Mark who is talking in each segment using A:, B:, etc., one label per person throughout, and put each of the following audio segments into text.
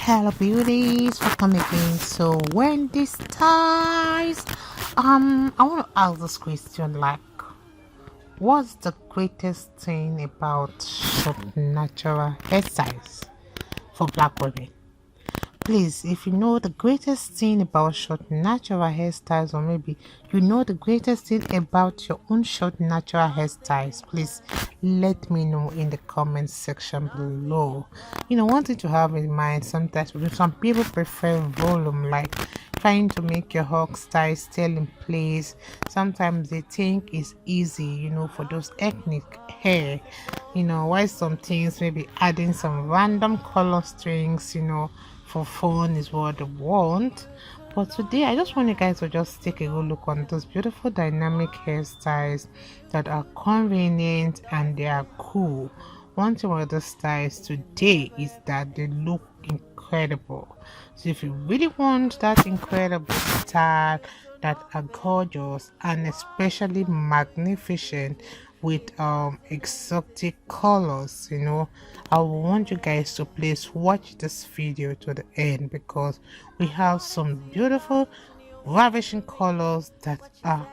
A: Hello beauties, welcome again. So Wendy styles, I want to ask this question, like, what's the greatest thing about short natural hairstyles for black women? Please, if you know the greatest thing about short natural hairstyles, or maybe you know the greatest thing about your own short natural hairstyles, please let me know in the comment section below. One thing to have in mind, sometimes some people prefer volume, like trying to make your hair style still in place. Sometimes they think it's easy, for those ethnic hair, while some things, maybe adding some random color strings, for fun is what they want. But today I just want you guys to just take a good look on those beautiful dynamic hairstyles that are convenient and they are cool. One thing with the styles today is that they look incredible. So if you really want that incredible style that are gorgeous and especially magnificent with exotic colors, I want you guys to please watch this video to the end, because we have some beautiful ravishing colors that are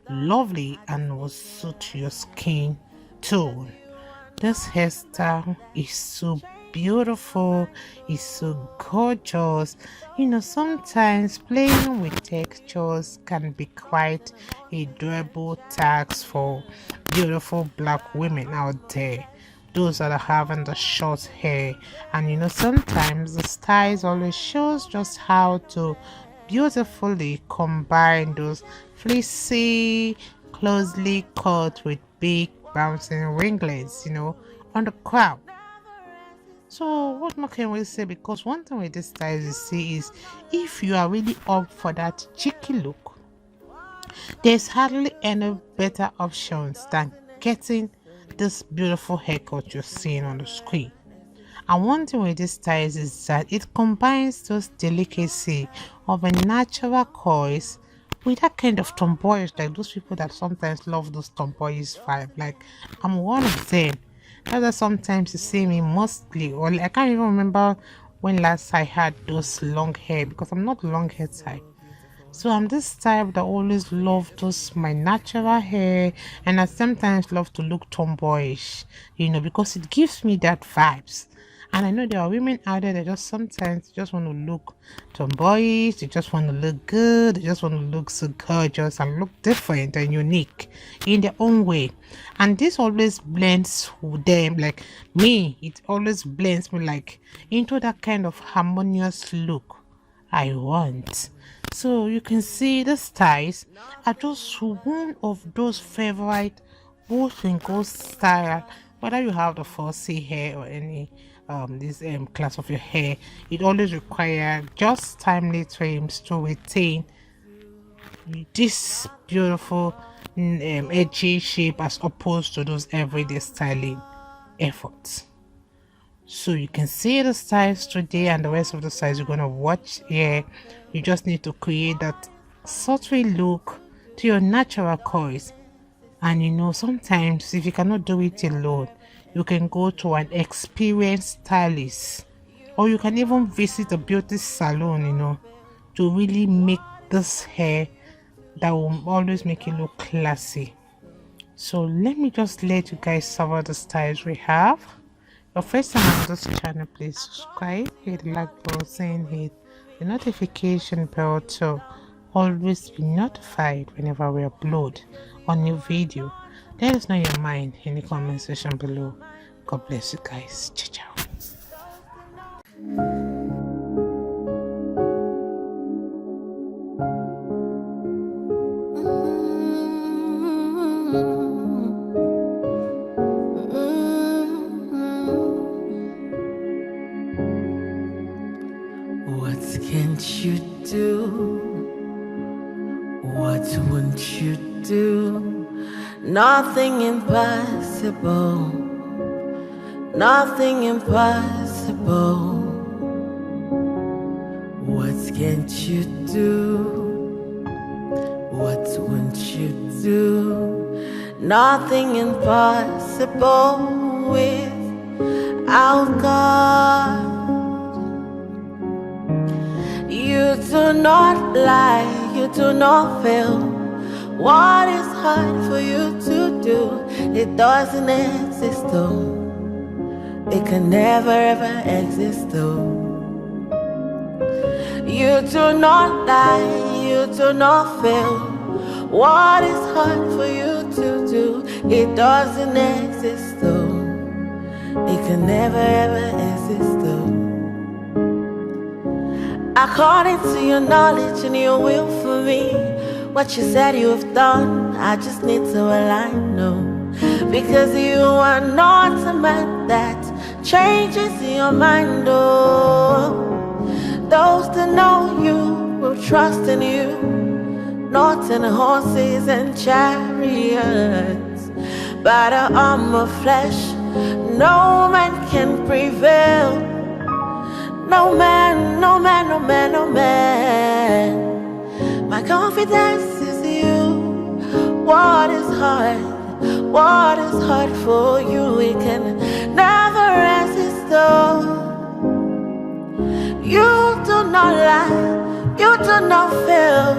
A: lovely and will suit your skin tone. This hairstyle is so beautiful, it's so gorgeous. Sometimes playing with textures can be quite a durable task for beautiful black women out there, those that are having the short hair. And sometimes the styles always shows just how to beautifully combine those fleecy, closely cut with big bouncing ringlets, on the crown. So what more can we say? Because one thing with this style you see is, if you are really up for that cheeky look, there's hardly any better options than getting this beautiful haircut you're seeing on the screen. And one thing with this style is that it combines those delicacy of a natural coils with that kind of tomboyish, like those people that sometimes love those tomboyish vibe. Like, I'm one of them. That's why sometimes you see me mostly, or I can't even remember when last I had those long hair, because I'm not long hair type. So I'm this type that always love those my natural hair, and I sometimes love to look tomboyish, because it gives me that vibes. And I know there are women out there that just sometimes just want to look tomboyish, they just want to look good, they just want to look so gorgeous and look different and unique in their own way. And this always blends with them, like me, it always blends me like into that kind of harmonious look I want. So you can see the styles are just one of those favorite both and go style. Whether you have the 4C hair or any this class of your hair, it always requires just timely trims to retain this beautiful edgy shape, as opposed to those everyday styling efforts. So you can see the styles today, and the rest of the styles you're gonna watch here. You just need to create that sultry look to your natural coils. And sometimes if you cannot do it alone, you can go to an experienced stylist, or you can even visit a beauty salon, to really make this hair that will always make you look classy. So let me just let you guys cover the styles we have. Your first time on this channel, please subscribe, hit the like button, hit the notification bell to always be notified whenever we upload a new video. Let us know your mind in the comment section below. God bless you guys. Ciao, ciao.
B: What can't you do? What won't you do? Nothing impossible. Nothing impossible. What can't you do? What won't you do? Nothing impossible without God. You do not lie, you do not fail. What is hard for you to do? It doesn't exist though. It can never ever exist though. You do not lie, you do not fail. What is hard for you to do? It doesn't exist though. It can never ever exist though. According to your knowledge and your will for me, what you said you have done, I just need to align, no. Because you are not a man that changes your mind, oh. Those that know you will trust in you, not in horses and chariots. By the arm of flesh, no man can prevail. No man, no man, no man, no man. My confidence is you. What is hard? What is hard for you? We can never resist though. You do not lie, you do not fail.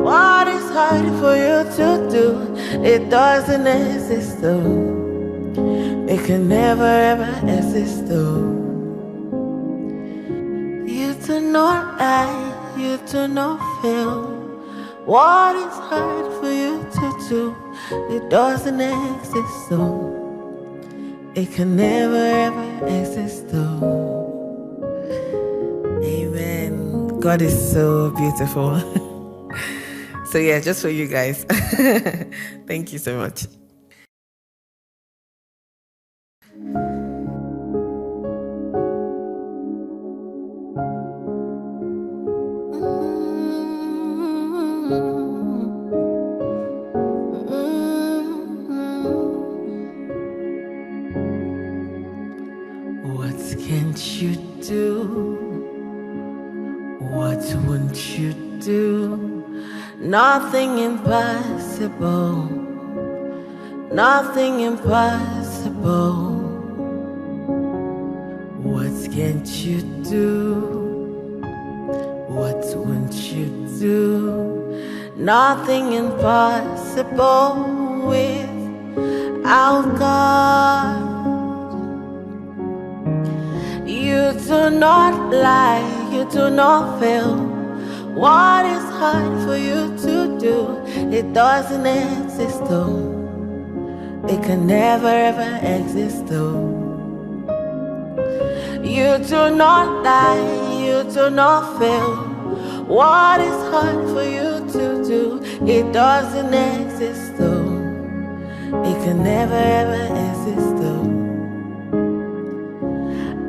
B: What is hard for you to do? It doesn't exist though. It can never ever exist though. You do not lie, you do not fail. What is hard for you to do? It doesn't exist though. It can never ever exist though. Amen. God is so beautiful. So yeah, just for you guys. Thank you so much. What can't you do? What won't you do? Nothing impossible. Nothing impossible. What can't you do? What won't you do? Nothing impossible without God. You do not lie, you do not fail. What is hard for you to do? It doesn't exist though. It can never ever exist though. You do not lie, you do not fail. What is hard for you to do? It doesn't exist though. It can never ever exist though.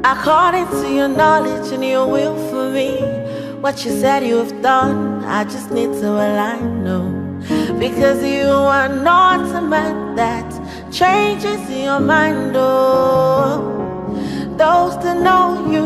B: According to your knowledge and your will for me, what you said you have done, I just need to align, no. Because you are not a man that changes your mind, oh. Those that know you